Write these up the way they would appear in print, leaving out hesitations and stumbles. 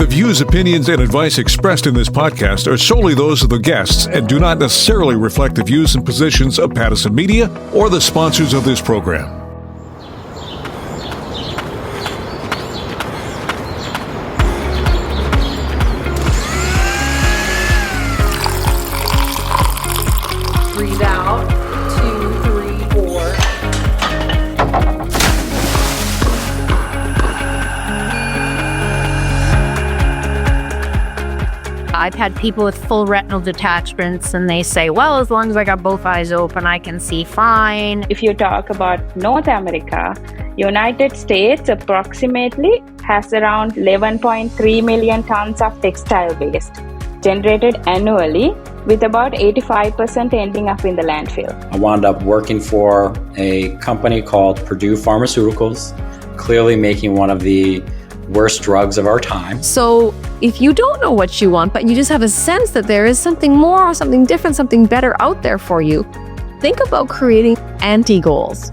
views, opinions, and advice expressed in this podcast are solely those of the guests and do not necessarily reflect the views and positions of Pattison Media or the sponsors of this program. Breathe out. 2, 3, 4. I've had people with full retinal detachments and they say, well, as long as I got both eyes open, I can see fine. If you talk about North America, United States approximately has around 11.3 million tons of textile waste generated annually, with about 85% ending up in the landfill. I wound up working for a company called Purdue Pharmaceuticals, clearly making one of the worst drugs of our time. So if you don't know what you want, but you just have a sense that there is something more, something different, something better out there for you, think about creating anti-goals.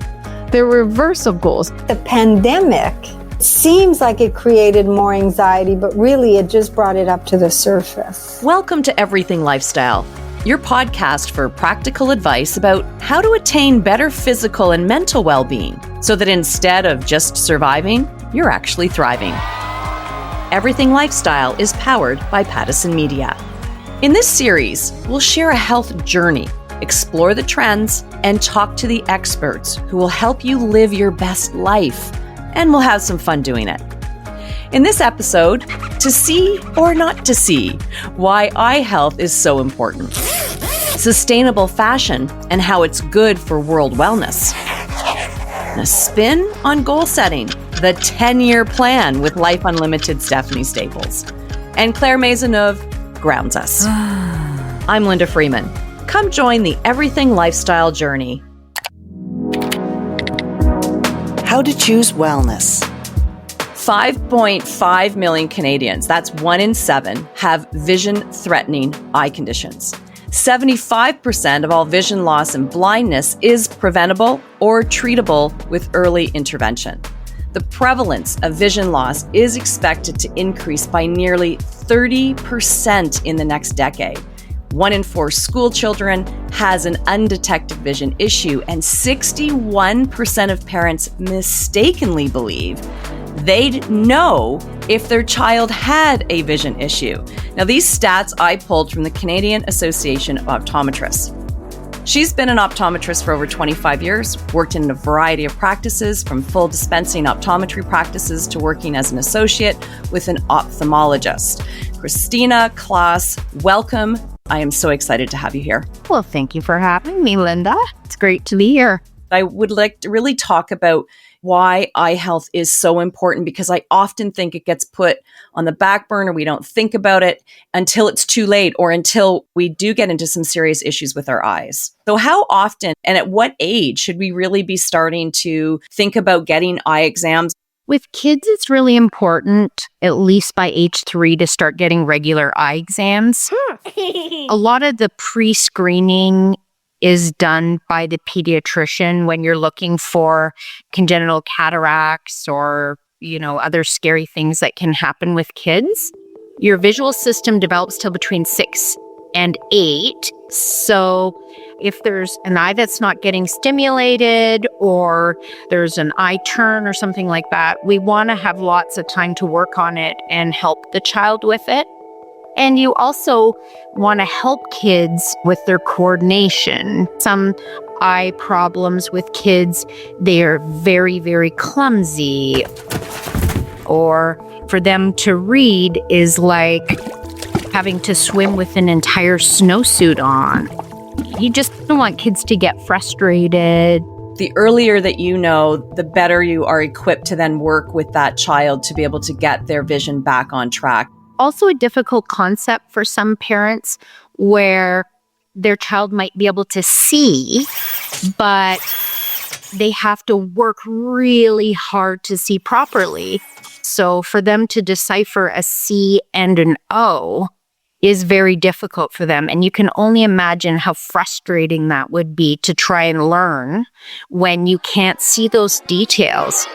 They're reverse of goals. The pandemic seems like it created more anxiety, but really it just brought it up to the surface. Welcome to Everything Lifestyle, your podcast for practical advice about how to attain better physical and mental well-being so that instead of just surviving, you're actually thriving. Everything Lifestyle is powered by Pattison Media. In this series, we'll share a health journey, explore the trends, and talk to the experts who will help you live your best life, and we'll have some fun doing it. In this episode, to see or not to see why eye health is so important, sustainable fashion and how it's good for world wellness, and a spin on goal setting, the 10-year plan with Life Unlimited Stephanie Staples, and Claire Maisonneuve grounds us. I'm Linda Freeman. Come join the Everything Lifestyle journey. How to choose wellness. 5.5 million Canadians, that's 1 in 7, have vision-threatening eye conditions. 75% of all vision loss and blindness is preventable or treatable with early intervention. The prevalence of vision loss is expected to increase by nearly 30% in the next decade. 1 in 4 school children has an undetected vision issue, and 61% of parents mistakenly believe they'd know if their child had a vision issue. Now, these stats I pulled from the Canadian Association of Optometrists. She's been an optometrist for over 25 years, worked in a variety of practices, from full dispensing optometry practices to working as an associate with an ophthalmologist. Kristina, Klass, welcome. I am so excited to have you here. Well, thank you for having me, Linda. It's great to be here. I would like to really talk about why eye health is so important, because I often think it gets put on the back burner. We don't think about it until it's too late or until we do get into some serious issues with our eyes. So how often and at what age should we really be starting to think about getting eye exams? With kids, it's really important, at least by age 3, to start getting regular eye exams. A lot of the pre-screening is done by the pediatrician when you're looking for congenital cataracts or, other scary things that can happen with kids. Your visual system develops till between 6 and 8. So if there's an eye that's not getting stimulated or there's an eye turn or something like that, we want to have lots of time to work on it and help the child with it. And you also want to help kids with their coordination. Some eye problems with kids, they're very, very clumsy. Or for them to read is like having to swim with an entire snowsuit on. You just don't want kids to get frustrated. The earlier that you know, the better you are equipped to then work with that child to be able to get their vision back on track. Also a difficult concept for some parents where their child might be able to see, but they have to work really hard to see properly. So for them to decipher a C and an O is very difficult for them. And you can only imagine how frustrating that would be to try and learn when you can't see those details.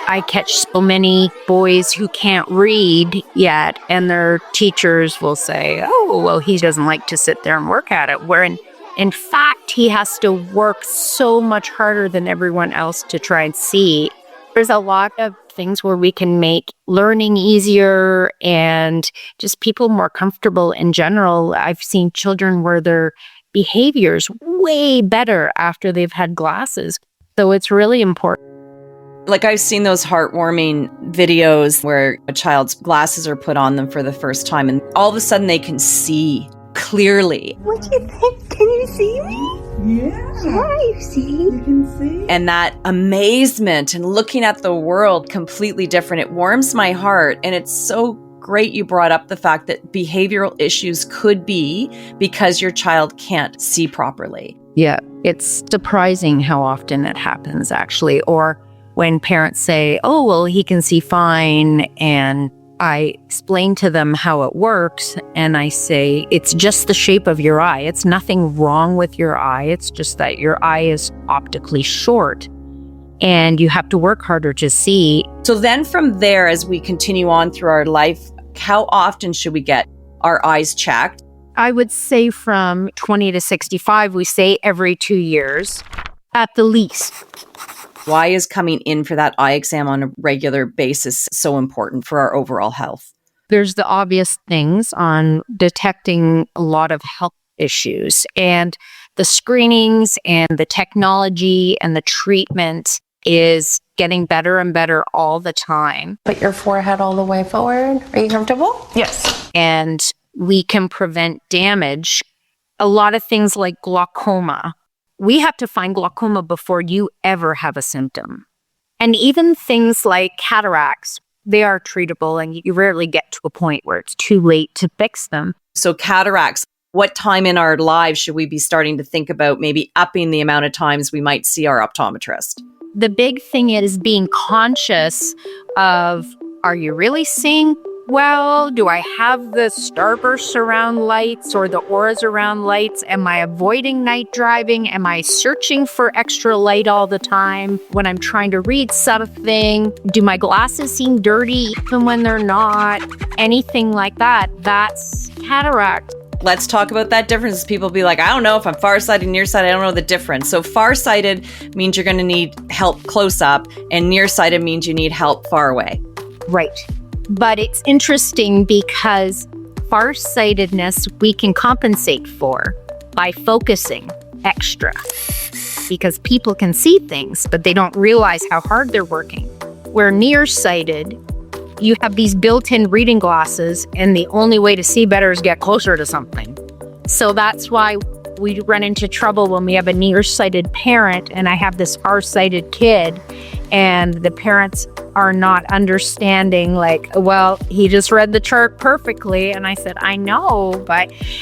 I catch so many boys who can't read yet, and their teachers will say, oh, well, he doesn't like to sit there and work at it. Where in fact, he has to work so much harder than everyone else to try and see. There's a lot of things where we can make learning easier and just people more comfortable in general. I've seen children where their behavior's way better after they've had glasses. So it's really important. Like I've seen those heartwarming videos where a child's glasses are put on them for the first time and all of a sudden they can see clearly. What do you think? Can you see me? Yeah, you see. You can see. And that amazement and looking at the world completely different, it warms my heart. And it's so great you brought up the fact that behavioral issues could be because your child can't see properly. Yeah, it's surprising how often it happens, actually. Or when parents say, oh, well, he can see fine, and I explain to them how it works, and I say, it's just the shape of your eye. It's nothing wrong with your eye. It's just that your eye is optically short, and you have to work harder to see. So then from there, as we continue on through our life, how often should we get our eyes checked? I would say from 20 to 65, we say every 2 years at the least. Why is coming in for that eye exam on a regular basis so important for our overall health? There's the obvious things on detecting a lot of health issues, and the screenings and the technology and the treatment is getting better and better all the time. Put your forehead all the way forward. Are you comfortable? Yes. And we can prevent damage. A lot of things like glaucoma. We have to find glaucoma before you ever have a symptom. And even things like cataracts, they are treatable, and you rarely get to a point where it's too late to fix them. So cataracts, what time in our lives should we be starting to think about maybe upping the amount of times we might see our optometrist? The big thing is being conscious of, are you really seeing well? Do I have the starburst surround lights or the aura surround lights? Am I avoiding night driving? Am I searching for extra light all the time when I'm trying to read something? Do my glasses seem dirty even when they're not? Anything like that, that's cataract. Let's talk about that difference. People be like, I don't know if I'm farsighted, nearsighted. I don't know the difference. So farsighted means you're going to need help close up, and nearsighted means you need help far away. Right. But it's interesting because farsightedness we can compensate for by focusing extra, because people can see things, but they don't realize how hard they're working. Where nearsighted, you have these built-in reading glasses, and the only way to see better is get closer to something. So that's why we run into trouble when we have a nearsighted parent and I have this farsighted kid, and the parents are not understanding, like, well, he just read the chart perfectly. And I said, I know,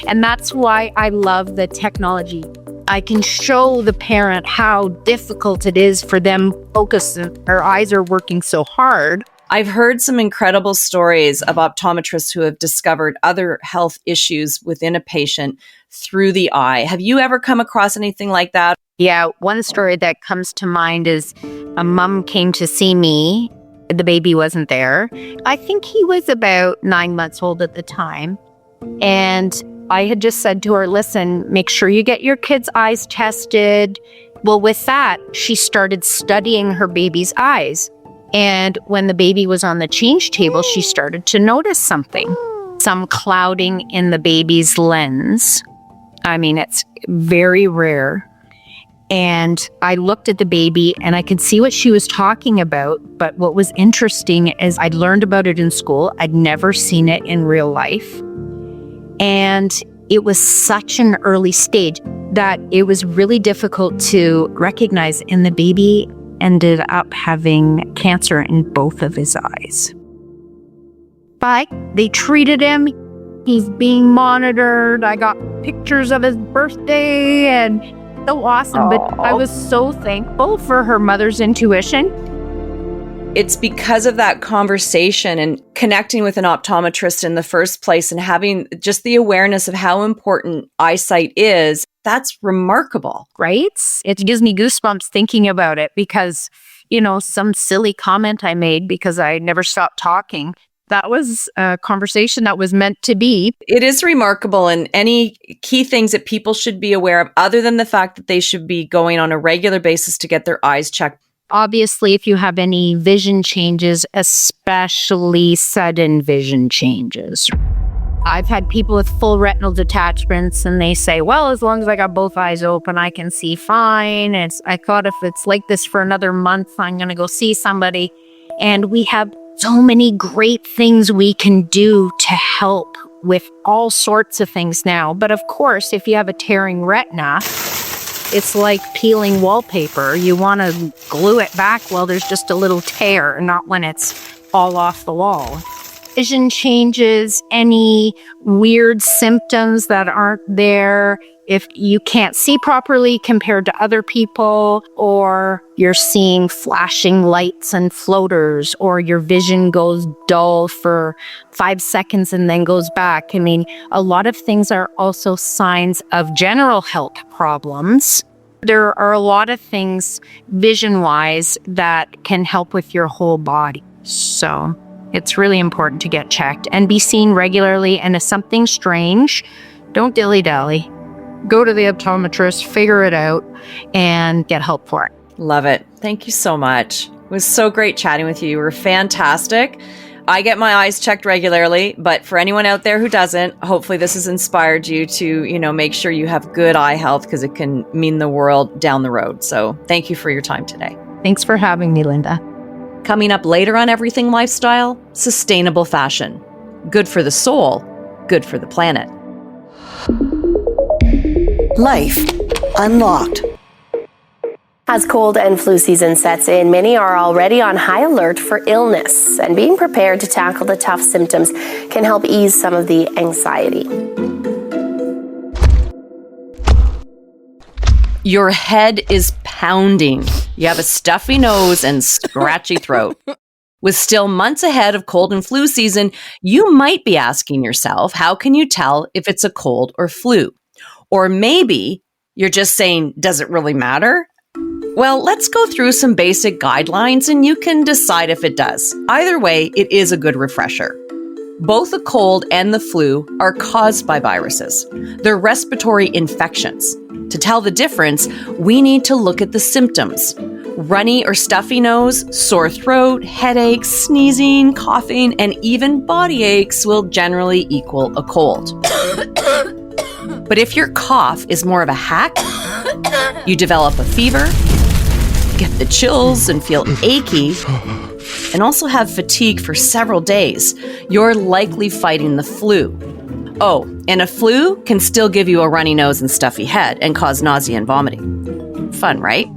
and that's why I love the technology. I can show the parent how difficult it is for them focus. Their eyes are working so hard. I've heard some incredible stories of optometrists who have discovered other health issues within a patient through the eye. Have you ever come across anything like that? Yeah, one story that comes to mind is a mom came to see me. The baby wasn't there. I think he was about 9 months old at the time. And I had just said to her, listen, make sure you get your kid's eyes tested. Well, with that, she started studying her baby's eyes. And when the baby was on the change table, she started to notice something, some clouding in the baby's lens. I mean, it's very rare. And I looked at the baby and I could see what she was talking about. But what was interesting is I'd learned about it in school. I'd never seen it in real life. And it was such an early stage that it was really difficult to recognize. And the baby ended up having cancer in both of his eyes. But they treated him. He's being monitored. I got pictures of his birthday and so awesome. But I was so thankful for her mother's intuition. It's because of that conversation and connecting with an optometrist in the first place and having just the awareness of how important eyesight is. That's remarkable. Right? It gives me goosebumps thinking about it, because some silly comment I made because I never stopped talking. That was a conversation that was meant to be. It is remarkable, and any key things that people should be aware of, other than the fact that they should be going on a regular basis to get their eyes checked. Obviously, if you have any vision changes, especially sudden vision changes. I've had people with full retinal detachments and they say, well, as long as I got both eyes open, I can see fine. I thought if it's like this for another month, I'm going to go see somebody. And we have so many great things we can do to help with all sorts of things now. But of course, if you have a tearing retina, it's like peeling wallpaper. You want to glue it back while there's just a little tear, not when it's all off the wall. Vision changes, any weird symptoms that aren't there, if you can't see properly compared to other people, or you're seeing flashing lights and floaters, or your vision goes dull for 5 seconds and then goes back. I mean, a lot of things are also signs of general health problems. There are a lot of things vision-wise that can help with your whole body. So it's really important to get checked and be seen regularly. And if something's strange, don't dilly-dally. Go to the optometrist, figure it out, and get help for it. Love it. Thank you so much. It was so great chatting with you. You were fantastic. I get my eyes checked regularly, but for anyone out there who doesn't, hopefully this has inspired you to, make sure you have good eye health, because it can mean the world down the road. So thank you for your time today. Thanks for having me, Linda. Coming up later on Everything Lifestyle, sustainable fashion. Good for the soul, good for the planet. Life Unlocked. As cold and flu season sets in, many are already on high alert for illness, and being prepared to tackle the tough symptoms can help ease some of the anxiety. Your head is pounding. You have a stuffy nose and scratchy throat. With still months ahead of cold and flu season, you might be asking yourself, how can you tell if it's a cold or flu? Or maybe you're just saying, does it really matter? Well, let's go through some basic guidelines and you can decide if it does. Either way, it is a good refresher. Both the cold and the flu are caused by viruses. They're respiratory infections. To tell the difference, we need to look at the symptoms. Runny or stuffy nose, sore throat, headaches, sneezing, coughing, and even body aches will generally equal a cold. But if your cough is more of a hack, you develop a fever, get the chills and feel achy, and also have fatigue for several days, you're likely fighting the flu. Oh, and a flu can still give you a runny nose and stuffy head and cause nausea and vomiting. Fun, right?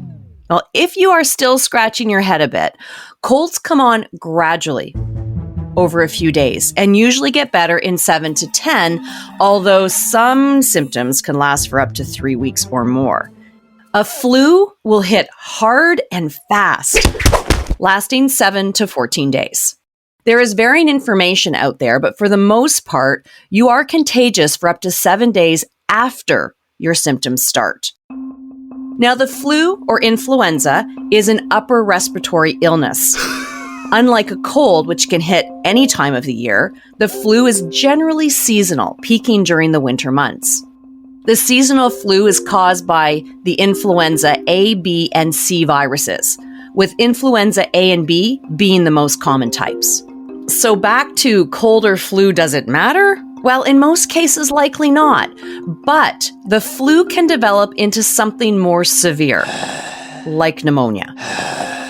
Well, if you are still scratching your head a bit, colds come on gradually over a few days and usually get better in 7 to 10, although some symptoms can last for up to 3 weeks or more. A flu will hit hard and fast, lasting 7 to 14 days. There is varying information out there, but for the most part, you are contagious for up to 7 days after your symptoms start. Now, the flu or influenza is an upper respiratory illness. Unlike a cold, which can hit any time of the year, the flu is generally seasonal, peaking during the winter months. The seasonal flu is caused by the influenza A, B, and C viruses, with influenza A and B being the most common types. So back to cold or flu, does it matter? Well, in most cases, likely not. But the flu can develop into something more severe, like pneumonia.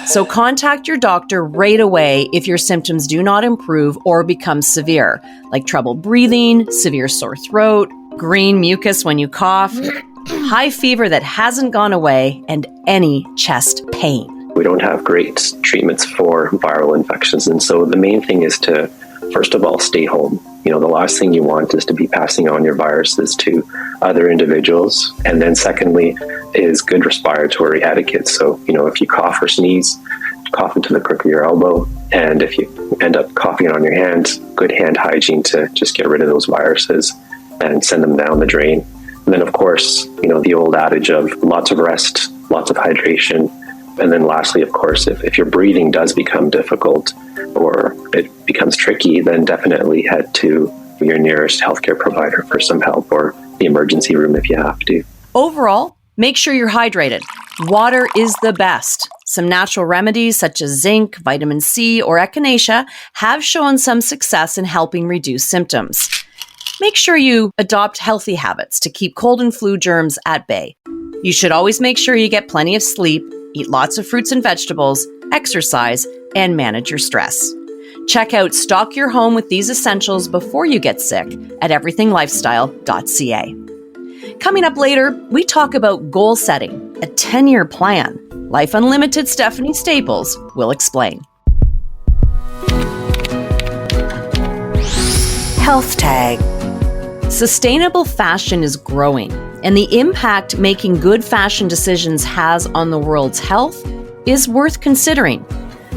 So contact your doctor right away if your symptoms do not improve or become severe, like trouble breathing, severe sore throat, green mucus when you cough, high fever that hasn't gone away, and any chest pain. We don't have great treatments for viral infections, and so the main thing is to, first of all, stay home. The last thing you want is to be passing on your viruses to other individuals. And then secondly is good respiratory etiquette. So, if you cough or sneeze, cough into the crook of your elbow. And if you end up coughing on your hands, good hand hygiene to just get rid of those viruses and send them down the drain. And then, of course, the old adage of lots of rest, lots of hydration, And then lastly, of course, if your breathing does become difficult or it becomes tricky, then definitely head to your nearest healthcare provider for some help, or the emergency room if you have to. Overall, make sure you're hydrated. Water is the best. Some natural remedies such as zinc, vitamin C, or echinacea have shown some success in helping reduce symptoms. Make sure you adopt healthy habits to keep cold and flu germs at bay. You should always make sure you get plenty of sleep, eat lots of fruits and vegetables, exercise, and manage your stress. Check out Stock Your Home with these essentials before you get sick at everythinglifestyle.ca. Coming up later, we talk about goal setting, a 10-year plan. Life Unlimited Stephanie Staples will explain. Health Tag. Sustainable fashion is growing, and the impact making good fashion decisions has on the world's health is worth considering.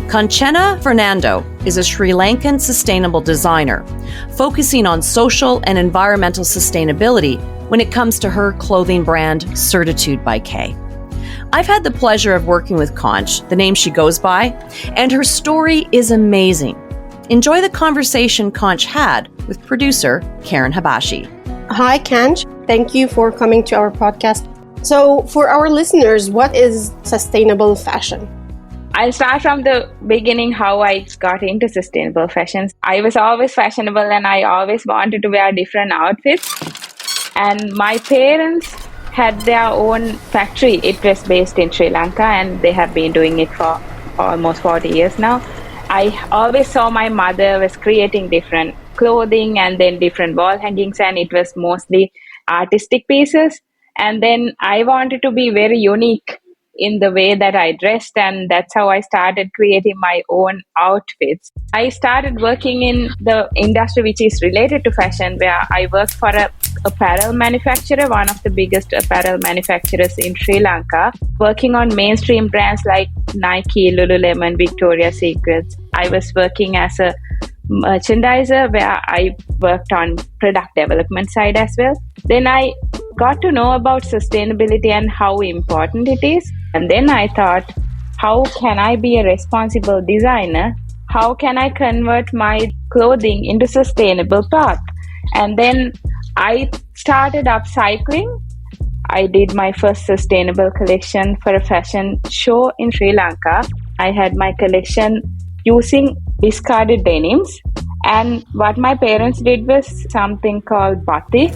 Conchena Fernando is a Sri Lankan sustainable designer, focusing on social and environmental sustainability when it comes to her clothing brand, Certitude by K. I've had the pleasure of working with Conch, the name she goes by, and her story is amazing. Enjoy the conversation Conch had with producer Karen Habashi. Hi, Conch. Thank you for coming to our podcast. So, for our listeners, what is sustainable fashion? I'll start from the beginning how I got into sustainable fashion. I was always fashionable and I always wanted to wear different outfits. And my parents had their own factory. It was based in Sri Lanka and they have been doing it for almost 40 years now. I always saw my mother was creating different clothing and then different wall hangings, and it was mostly artistic pieces. And then I wanted to be very unique in the way that I dressed, and that's how I started creating my own outfits. I started working in the industry which is related to fashion, where I worked for a apparel manufacturer, one of the biggest apparel manufacturers in Sri Lanka, working on mainstream brands like Nike, Lululemon, Victoria's Secret. I was working as a merchandiser where I worked on product development side as well. Then I got to know about sustainability and how important it is. And then I thought, how can I be a responsible designer? How can I convert my clothing into sustainable path? And then I started upcycling. I did my first sustainable collection for a fashion show in Sri Lanka. I had my collection using discarded denims. And what my parents did was something called batik.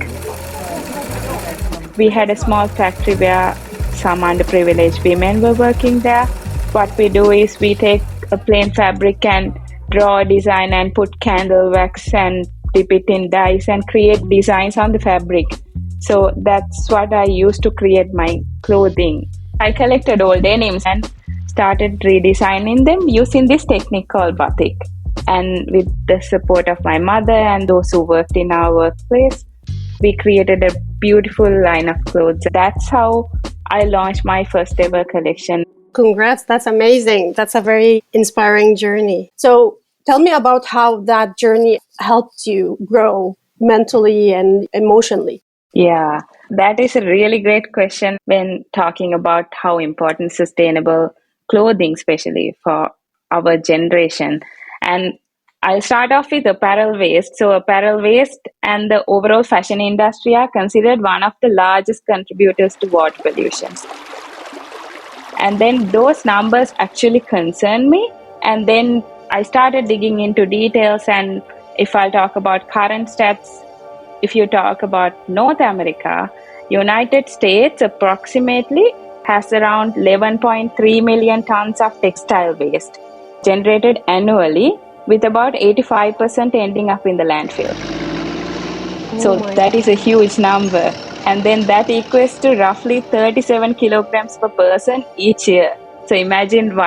We had a small factory where some underprivileged women were working there. What we do is we take a plain fabric and draw a design and put candle wax and dip it in dyes and create designs on the fabric. So that's what I used to create my clothing. I collected old denims and started redesigning them using this technique called batik. And with the support of my mother and those who worked in our workplace, we created a beautiful line of clothes. That's how I launched my first ever collection. Congrats, that's amazing. That's a very inspiring journey. So tell me about how that journey helped you grow mentally and emotionally. Yeah, that is a really great question when talking about how important sustainable clothing, especially for our generation. And I'll start off with apparel waste. So apparel waste and the overall fashion industry are considered one of the largest contributors to water pollution. And then those numbers actually concern me. And then I started digging into details. And if I'll talk about current stats, if you talk about North America, United States approximately has around 11.3 million tons of textile waste generated annually, with about 85% ending up in the landfill. So that is a huge number. And then that equates to roughly 37 kilograms per person each year. So imagine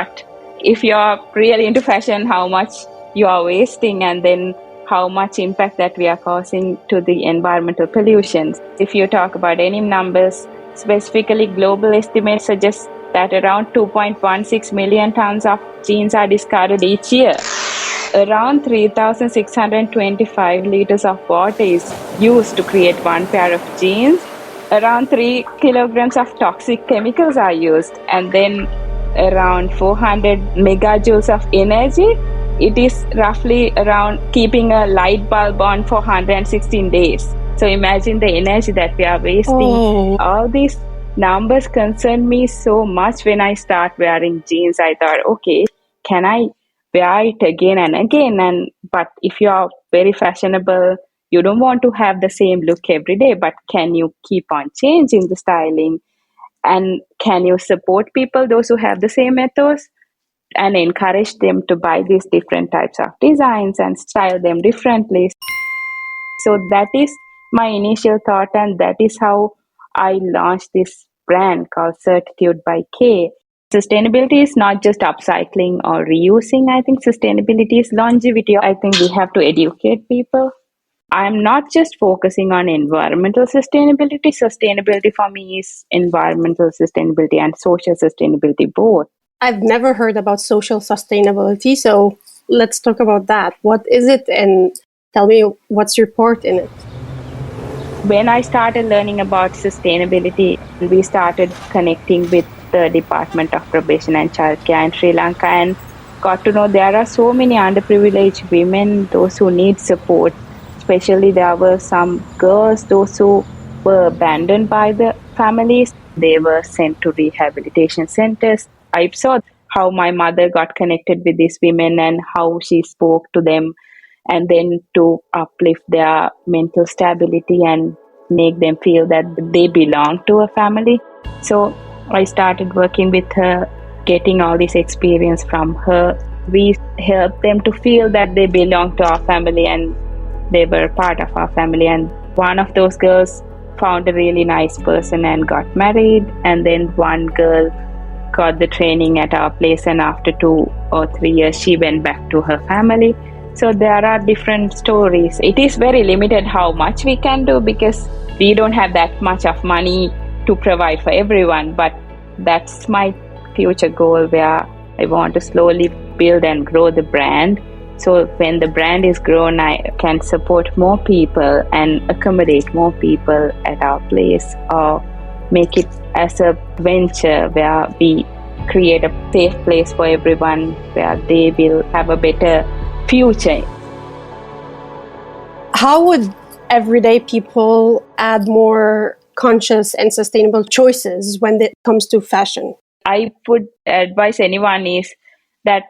if you're really into fashion, how much you are wasting, and then how much impact that we are causing to the environmental pollution. If you talk about any numbers, specifically global estimates suggest that around 2.16 million tons of jeans are discarded each year. Around 3,625 liters of water is used to create one pair of jeans. Around 3 kilograms of toxic chemicals are used. And then around 400 megajoules of energy. It is roughly around keeping a light bulb on for 116 days. So imagine the energy that we are wasting. Oh. All these numbers concern me so much. When I start wearing jeans, I thought, okay, can I wear it again and again? But if you are very fashionable, you don't want to have the same look every day, but can you keep on changing the styling? And can you support people, those who have the same ethos, and encourage them to buy these different types of designs and style them differently? So that is my initial thought, and that is how I launched this brand called Certitude by K. Sustainability is not just upcycling or reusing. I think sustainability is longevity. I think we have to educate people. I'm not just focusing on environmental sustainability. Sustainability for me is environmental sustainability and social sustainability both. I've never heard about social sustainability, so let's talk about that. What is it, and tell me what's your part in it? When I started learning about sustainability, we started connecting with the Department of Probation and Childcare in Sri Lanka and got to know there are so many underprivileged women, those who need support. Especially there were some girls, those who were abandoned by the families. They were sent to rehabilitation centers. I saw how my mother got connected with these women and how she spoke to them, and then to uplift their mental stability and make them feel that they belong to a family. So I started working with her, getting all this experience from her. We helped them to feel that they belong to our family and they were part of our family. And one of those girls found a really nice person and got married. And then one girl got the training at our place, and after 2 or 3 years she went back to her family. So there are different stories. It is very limited how much we can do because we don't have that much of money to provide for everyone. But that's my future goal, where I want to slowly build and grow the brand. So when the brand is grown, I can support more people and accommodate more people at our place, or make it as a venture where we create a safe place for everyone, where they will have a better future. How would everyday people add more conscious and sustainable choices when it comes to fashion? I would advise anyone is that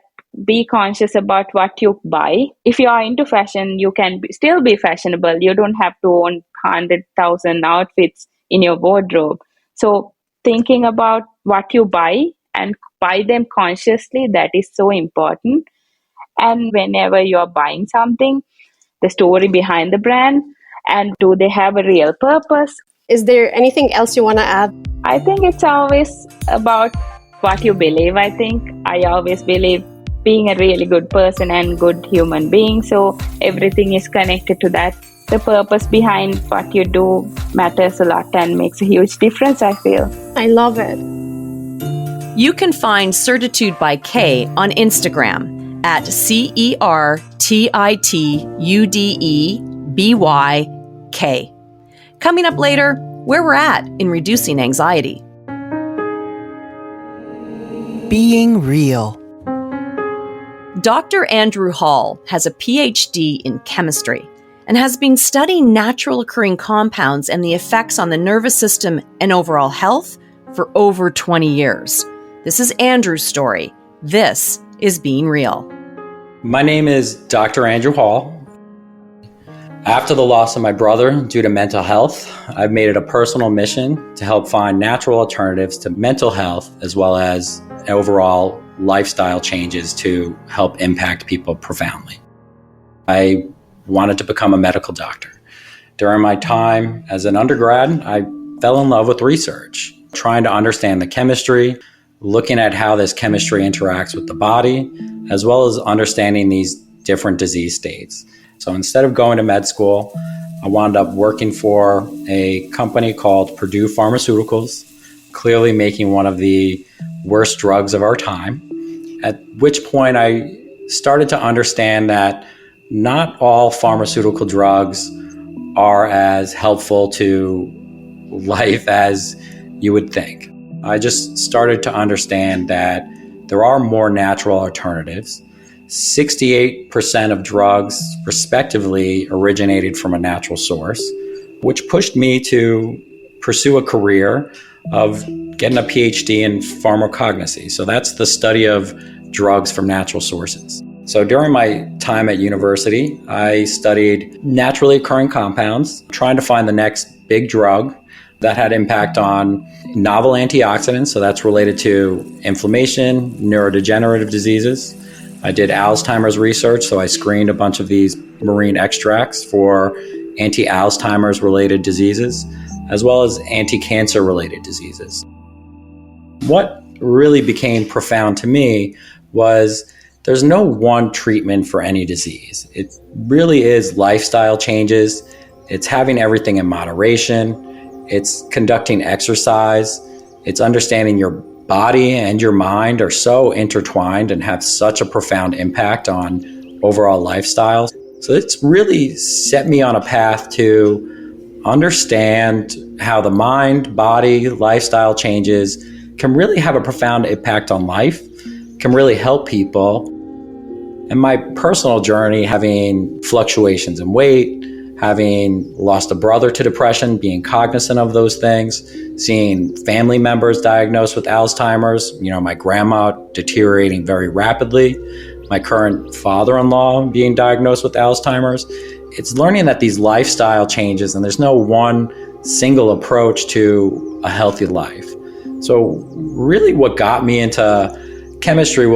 be conscious about what you buy. If you are into fashion, you can still be fashionable. You don't have to own 100,000 outfits in your wardrobe. So thinking about what you buy and buy them consciously, that is so important. And whenever you're buying something, the story behind the brand, and do they have a real purpose? Is there anything else you want to add? I think it's always about what you believe. I think I always believe being a really good person and good human being. So everything is connected to that. The purpose behind what you do matters a lot and makes a huge difference, I feel. I love it. You can find Certitude by K on Instagram at CertitudeByK. Coming up later, where we're at in reducing anxiety. Being real. Dr. Andrew Hall has a PhD in chemistry and has been studying natural occurring compounds and the effects on the nervous system and overall health for over 20 years. This is Andrew's story. This is Being Real. My name is Dr. Andrew Hall. After the loss of my brother due to mental health, I've made it a personal mission to help find natural alternatives to mental health, as well as overall lifestyle changes to help impact people profoundly. I wanted to become a medical doctor. During my time as an undergrad, I fell in love with research, trying to understand the chemistry, looking at how this chemistry interacts with the body, as well as understanding these different disease states. So instead of going to med school, I wound up working for a company called Purdue Pharmaceuticals, clearly making one of the worst drugs of our time, at which point I started to understand that not all pharmaceutical drugs are as helpful to life as you would think. I just started to understand that there are more natural alternatives. 68% of drugs, respectively, originated from a natural source, which pushed me to pursue a career of getting a PhD in pharmacognosy. So that's the study of drugs from natural sources. So during my time at university, I studied naturally occurring compounds, trying to find the next big drug that had impact on novel antioxidants. So that's related to inflammation, neurodegenerative diseases. I did Alzheimer's research, so I screened a bunch of these marine extracts for anti-Alzheimer's related diseases, as well as anti-cancer related diseases. What really became profound to me was there's no one treatment for any disease. It really is lifestyle changes. It's having everything in moderation. It's conducting exercise. It's understanding your body and your mind are so intertwined and have such a profound impact on overall lifestyle. So it's really set me on a path to understand how the mind, body, lifestyle changes can really have a profound impact on life, can really help people. And my personal journey, having fluctuations in weight, having lost a brother to depression, being cognizant of those things, seeing family members diagnosed with Alzheimer's, my grandma deteriorating very rapidly, my current father-in-law being diagnosed with Alzheimer's. It's learning that these lifestyle changes, and there's no one single approach to a healthy life. So really what got me into chemistry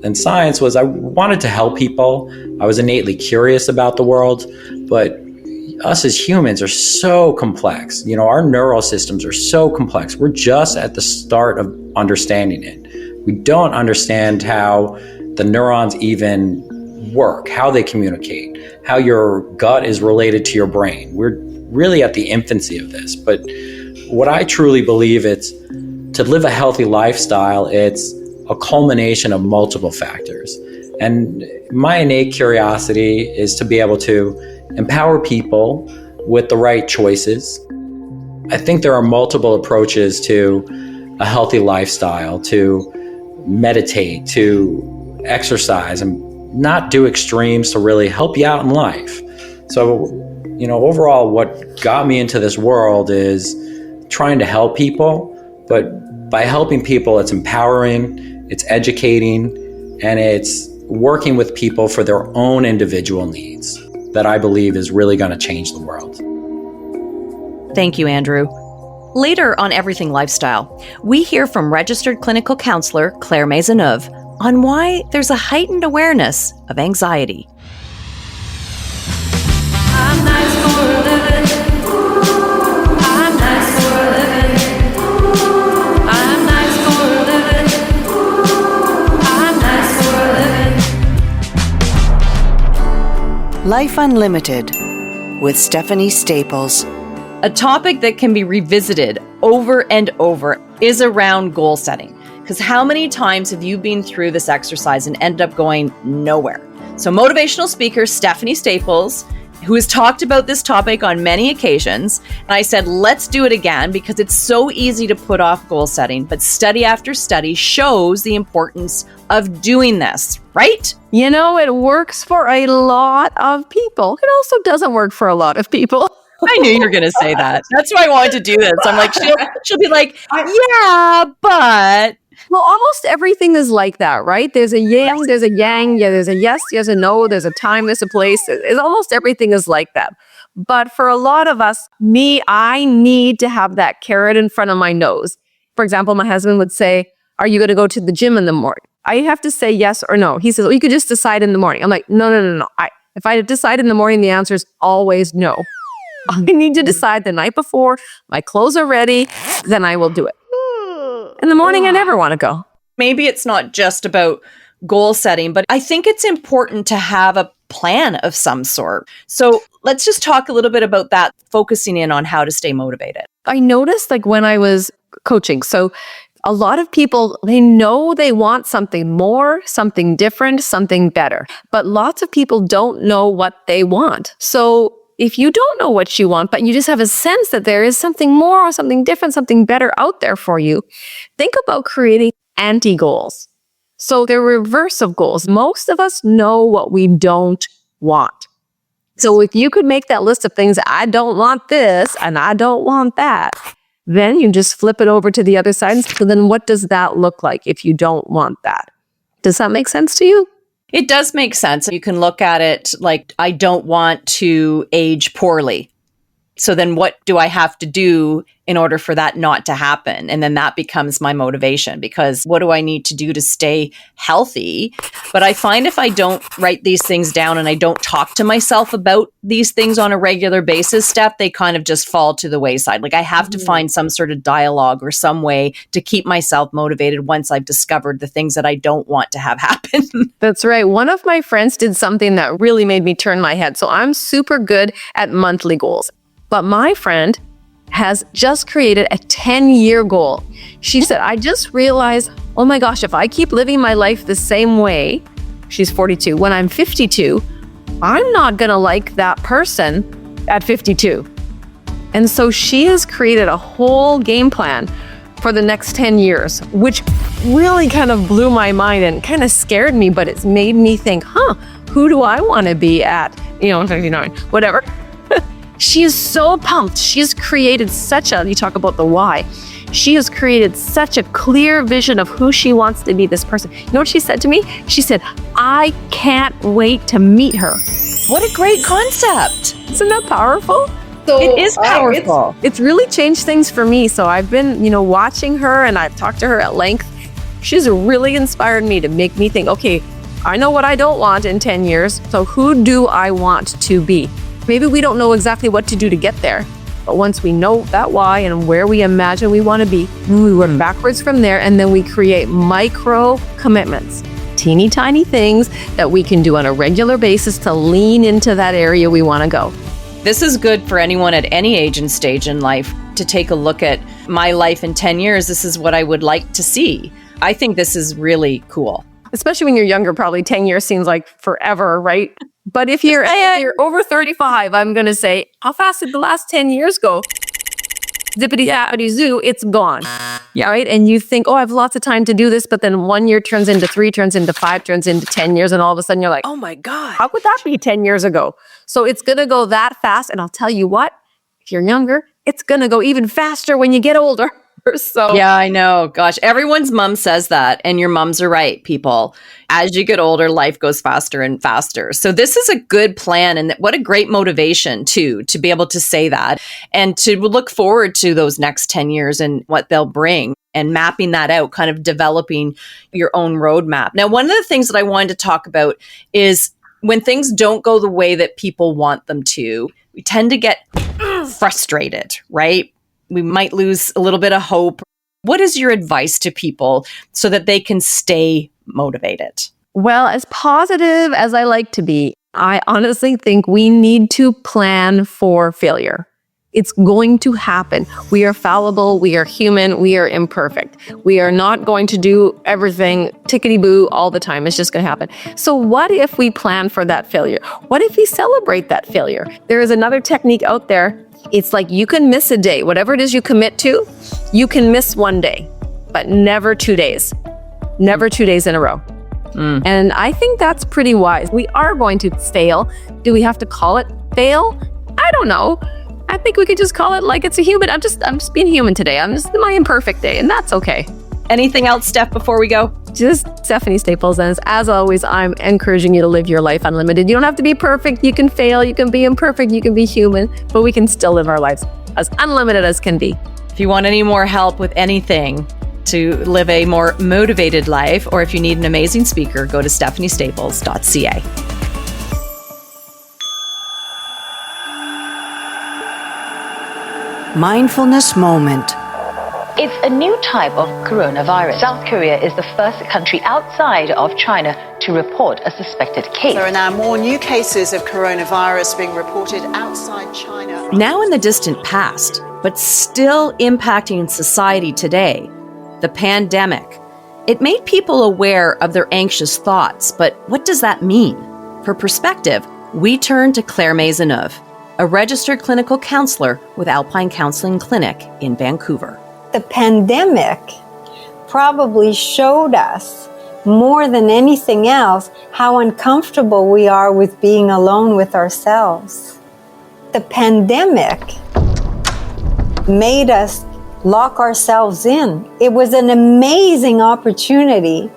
and science was I wanted to help people. I was innately curious about the world, but us as humans are so complex. Our neural systems are so complex. We're just at the start of understanding it. We don't understand how the neurons even work, how they communicate, how your gut is related to your brain. We're really at the infancy of this. But what I truly believe it's to live a healthy lifestyle, it's a culmination of multiple factors. And my innate curiosity is to be able to empower people with the right choices. I think there are multiple approaches to a healthy lifestyle, to meditate, to exercise, and not do extremes to really help you out in life. So, overall, what got me into this world is trying to help people, but by helping people, it's empowering, it's educating, and it's working with people for their own individual needs that I believe is really going to change the world. Thank you, Andrew. Later on Everything Lifestyle, we hear from registered clinical counselor Claire Maisonneuve on why there's a heightened awareness of anxiety. I'm nice for a living. I'm nice for a living. I'm nice for a living. I'm nice for a living. Life Unlimited with Stephanie Staples. A topic that can be revisited over and over is around goal setting. Because how many times have you been through this exercise and ended up going nowhere? So motivational speaker Stephanie Staples, who has talked about this topic on many occasions, and I said, let's do it again because it's so easy to put off goal setting, but study after study shows the importance of doing this, right? It works for a lot of people. It also doesn't work for a lot of people. I knew you were going to say that. That's why I wanted to do this. I'm like, she'll be like, yeah, but... Well, almost everything is like that, right? There's a yin, there's a yang, there's a yes, there's a no, there's a time, there's a place. It's almost everything is like that. But for a lot of us, I need to have that carrot in front of my nose. For example, my husband would say, are you going to go to the gym in the morning? I have to say yes or no. He says, well, you could just decide in the morning. I'm like, no. If I decide in the morning, the answer is always no. I need to decide the night before, my clothes are ready, then I will do it. In the morning, I never want to go. Maybe it's not just about goal setting, but I think it's important to have a plan of some sort. So let's just talk a little bit about that, focusing in on how to stay motivated. I noticed when I was coaching, so a lot of people, they know they want something more, something different, something better, but lots of people don't know what they want. So if you don't know what you want, but you just have a sense that there is something more or something different, something better out there for you, think about creating anti-goals. So they're reverse of goals. Most of us know what we don't want. So if you could make that list of things, I don't want this and I don't want that, then you just flip it over to the other side. So then what does that look like if you don't want that? Does that make sense to you? It does make sense. You can look at it like, I don't want to age poorly. So then what do I have to do in order for that not to happen? And then that becomes my motivation, because what do I need to do to stay healthy? But I find if I don't write these things down and I don't talk to myself about these things on a regular basis, Steph, they kind of just fall to the wayside. Like I have to find some sort of dialogue or some way to keep myself motivated once I've discovered the things that I don't want to have happen. That's right. One of my friends did something that really made me turn my head. So I'm super good at monthly goals. But my friend has just created a 10-year goal. She said, I just realized, oh my gosh, if I keep living my life the same way, she's 42, when I'm 52, I'm not going to like that person at 52. And so she has created a whole game plan for the next 10 years, which really kind of blew my mind and kind of scared me, but it's made me think, who do I want to be at, 59, whatever. She is so pumped. She has created you talk about the why. She has created such a clear vision of who she wants to be, this person. You know what she said to me? She said, I can't wait to meet her. What a great concept. Isn't that powerful? So it is powerful. It's really changed things for me. So I've been, watching her and I've talked to her at length. She's really inspired me to make me think, okay, I know what I don't want in 10 years. So who do I want to be? Maybe we don't know exactly what to do to get there, but once we know that why and where we imagine we want to be, we work backwards from there, and then we create micro commitments, teeny tiny things that we can do on a regular basis to lean into that area we want to go. This is good for anyone at any age and stage in life to take a look at my life in 10 years. This is what I would like to see. I think this is really cool. Especially when you're younger, probably 10 years seems like forever, right? But if you're over 35, I'm going to say, how fast did the last 10 years go? Zippity-zappity-zoo, it's gone. Yeah, right? And you think, I have lots of time to do this, but then 1 year turns into 3, turns into 5, turns into 10 years, and all of a sudden you're like, oh my God, how could that be 10 years ago? So it's going to go that fast, and I'll tell you what, if you're younger, it's going to go even faster when you get older. So yeah, I know. Gosh, everyone's mom says that. And your moms are right, people. As you get older, life goes faster and faster. So this is a good plan. And what a great motivation, too, to be able to say that and to look forward to those next 10 years and what they'll bring and mapping that out, kind of developing your own roadmap. Now, one of the things that I wanted to talk about is when things don't go the way that people want them to, we tend to get frustrated, right? We might lose a little bit of hope. What is your advice to people so that they can stay motivated? Well, as positive as I like to be, I honestly think we need to plan for failure. It's going to happen. We are fallible. We are human. We are imperfect. We are not going to do everything tickety-boo all the time. It's just going to happen. So what if we plan for that failure? What if we celebrate that failure? There is another technique out there. It's like you can miss a day. Whatever it is you commit to, you can miss one day, but never 2 days. Never 2 days in a row. And I think that's pretty wise. We are going to fail. Do we have to call it fail? I don't know. I think we could just call it like it's a human. I'm just being human today. I'm just my imperfect day, and that's okay. Anything else, Steph, before we go? Just Stephanie Staples. And as always, I'm encouraging you to live your life unlimited. You don't have to be perfect. You can fail. You can be imperfect. You can be human. But we can still live our lives as unlimited as can be. If you want any more help with anything to live a more motivated life, or if you need an amazing speaker, go to stephaniestaples.ca. Mindfulness moment. It's a new type of coronavirus. South Korea is the first country outside of China to report a suspected case. There are now more new cases of coronavirus being reported outside China. Now in the distant past, but still impacting society today, the pandemic. It made people aware of their anxious thoughts, but what does that mean? For perspective, we turn to Claire Maisonneuve. a registered clinical counselor with Alpine Counseling Clinic in Vancouver. The pandemic probably showed us more than anything else how uncomfortable we are with being alone with ourselves. The pandemic made us lock ourselves in. It was an amazing opportunity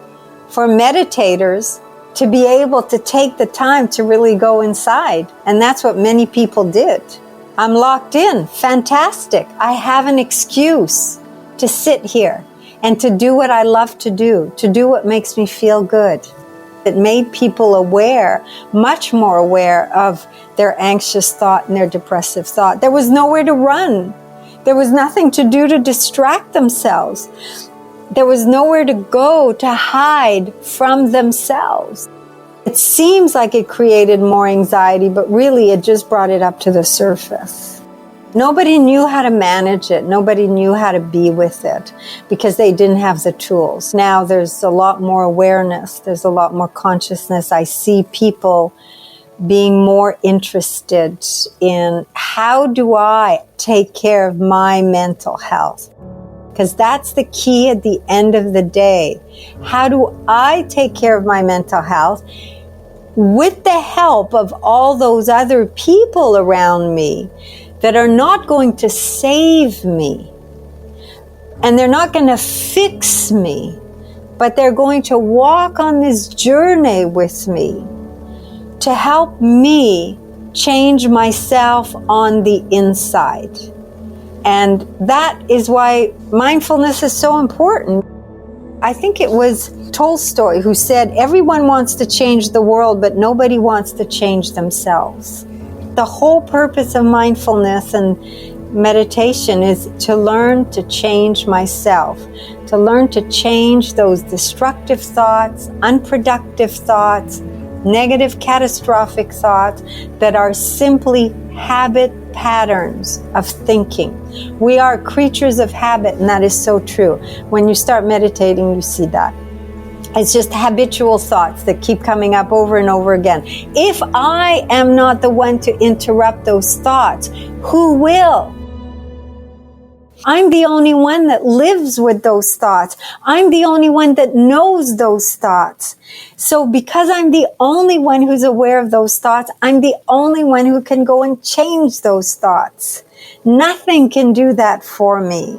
for meditators to be able to take the time to really go inside. And that's what many people did. I'm locked in. Fantastic. I have an excuse to sit here and to do what I love to do what makes me feel good. It made people aware, much more aware of their anxious thought and their depressive thought. There was nowhere to run. There was nothing to do to distract themselves. There was nowhere to go to hide from themselves. It seems like it created more anxiety, but really it just brought it up to the surface. Nobody knew how to manage it. Nobody knew how to be with it because they didn't have the tools. Now there's a lot more awareness. There's a lot more consciousness. I see people being more interested in how do I take care of my mental health? Because that's the key at the end of the day. How do I take care of my mental health with the help of all those other people around me that are not going to save me and they're not going to fix me, but they're going to walk on this journey with me to help me change myself on the inside. And that is why mindfulness is so important. I think it was Tolstoy who said, everyone wants to change the world, but nobody wants to change themselves. The whole purpose of mindfulness and meditation is to learn to change myself, to learn to change those destructive thoughts, unproductive thoughts, negative catastrophic thoughts that are simply habit patterns of thinking. We are creatures of habit, and that is so true. When you start meditating, you see that. It's just habitual thoughts that keep coming up over and over again. If I am not the one to interrupt those thoughts, who will? I'm the only one that lives with those thoughts. I'm the only one that knows those thoughts. So because I'm the only one who's aware of those thoughts, I'm the only one who can go and change those thoughts. Nothing can do that for me.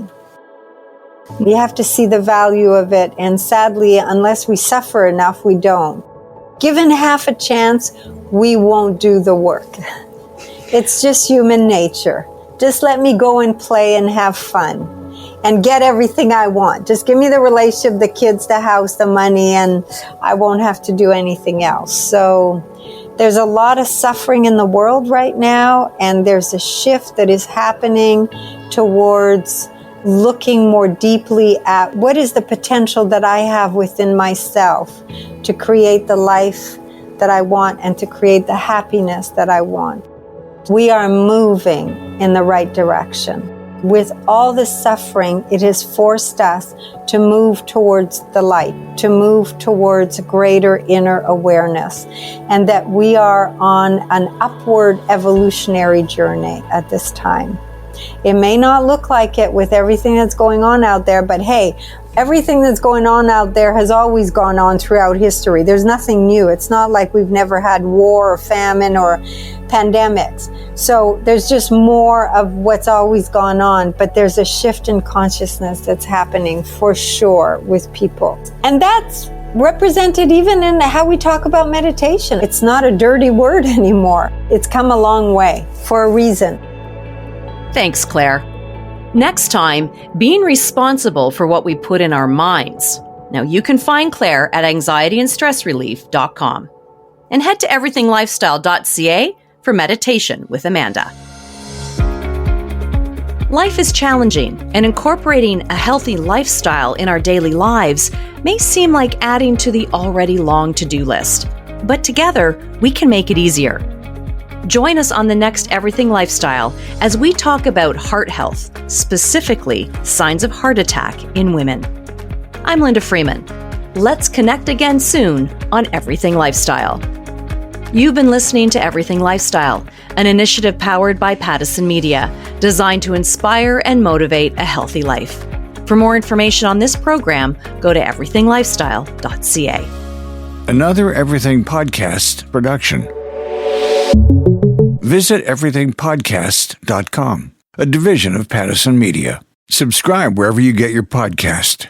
We have to see the value of it. And sadly, unless we suffer enough, we don't. Given half a chance, we won't do the work. It's just human nature. Just let me go and play and have fun and get everything I want. Just give me the relationship, the kids, the house, the money, and I won't have to do anything else. So there's a lot of suffering in the world right now, and there's a shift that is happening towards looking more deeply at what is the potential that I have within myself to create the life that I want and to create the happiness that I want. We are moving in the right direction. With all the suffering, it has forced us to move towards the light, to move towards greater inner awareness, and that we are on an upward evolutionary journey at this time. It may not look like it with everything that's going on out there, but hey, everything that's going on out there has always gone on throughout history. There's nothing new. It's not like we've never had war or famine or pandemics. So there's just more of what's always gone on, but there's a shift in consciousness that's happening for sure with people. And that's represented even in how we talk about meditation. It's not a dirty word anymore. It's come a long way for a reason. Thanks, Claire. Next time, being responsible for what we put in our minds. Now, you can find Claire at anxietyandstressrelief.com and head to everythinglifestyle.ca for meditation with Amanda. Life is challenging, and incorporating a healthy lifestyle in our daily lives may seem like adding to the already long to-do list. But together, we can make it easier. Join us on the next Everything Lifestyle as we talk about heart health, specifically signs of heart attack in women. I'm Linda Freeman. Let's connect again soon on Everything Lifestyle. You've been listening to Everything Lifestyle, an initiative powered by Pattison Media, designed to inspire and motivate a healthy life. For more information on this program, go to everythinglifestyle.ca. Another Everything Podcast production. Visit everythingpodcast.com, a division of Pattison Media. Subscribe wherever you get your podcast.